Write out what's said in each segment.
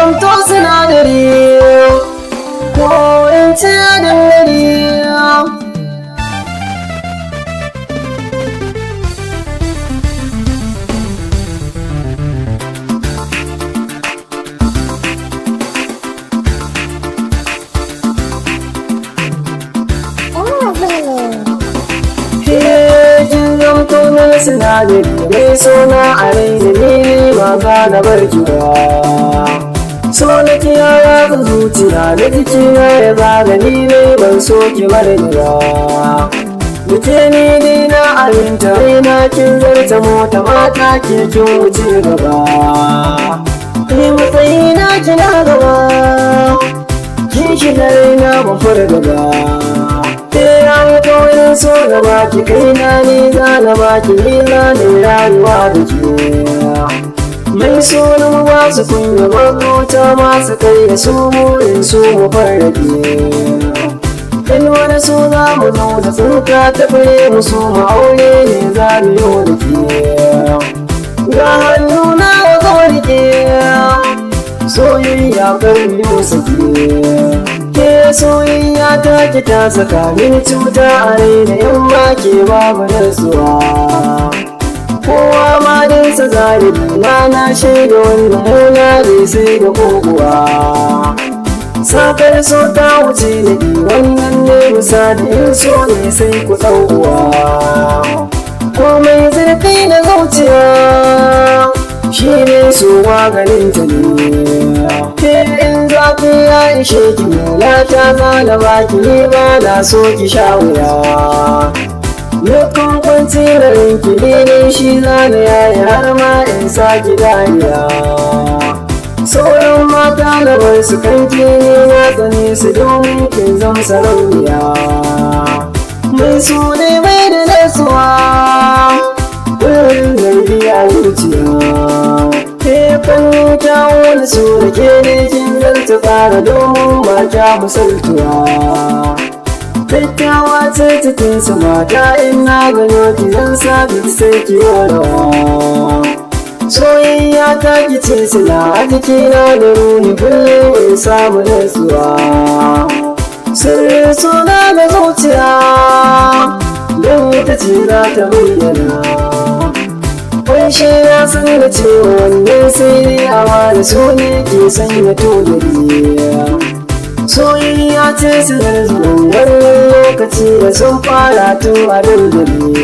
zamto sinadari ko in ce dandari. Kin zamto min sinadari mai suna a rai da ni ba ka na barki ba. So na kiyaya ga zuciya da jikina ya zaga ni ne ban so ki bar ni ba. Duke ni dai na aminta raina kin zarta mota mata ke kin wuce gaba. Ni matsayi na kina gaba, kin shiga raina ban fara gaba. Kawai so na baki kaina ne za na baki nila da rayuwa da ke. Mai so na mu ba su kunya magota masu kai da su murin su mu farrake. In wani so za mu zo da tsinka ta fure mu so mu aure ne za mu yi da ke. Ga hannu na ga warke soyayya kar mu yi sake. Soyayya ta ki ta saka min cuta a rai da yamma ke babu nasuwa. Kowa ma dinsa zalibi na shaida wanda muna bai sai da koguwa. Sakar so ta wuce da bi wannan ne misali in so ne sai ku ɗaukuwa. Komai zurfi na zuciya shi ne so maganin ta ne. In zafi ya ishe ki mula ta zana baki ni ba na so ki sha wuya. Dukkan kwanci da rinki ne shi zana yayi har ma in sa ki dariya. Sauran mata na bar su kanki ne na tsane su domin kin zama sarauniya. Mai so ne mai da nasuwa wurin zargi a zuciya. Kefan kyawo da su da ke ne kin zarta fara domin ba kya musaltuwa. Kyakkyawa ce cikin su mata in na gano ki zan sabi sai ki rawa. Soyayya ta ki ce sila a jikina da runi kullum in samu nasuwa. Sirrin suna da zuciya don ita ce za ta bayyana. Shi na san da cewa wannan sai yawa da so ne ke sanya togari. Soyayya ce sinar zuwan wannan lokaci da sun fara tun a dandali.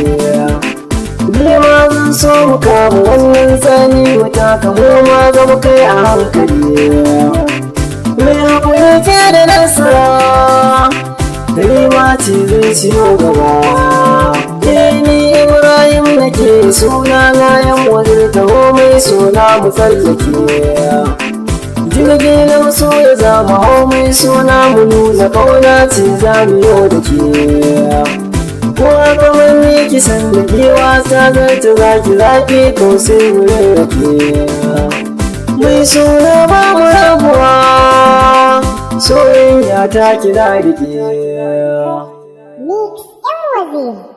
Ni ma zan so mu kama wannan tsani wata kamo ma zama kai a hankali. Mai haƙuri ke da nasara dare ma ce zai ciyo gaba. Ni Ibrahim nake suna na yan wajen taho mai suna mu tsallake. Jirgi na so ya zama hau mai suna mu nuna kauna ce za mu yi da ke. Ko aka manne kisan da kewa ta zarta zaki zafi ko sai mu rarrake. Mai suna ba mu rabuwa soyayya ta kira da ke. Mix and Wazir.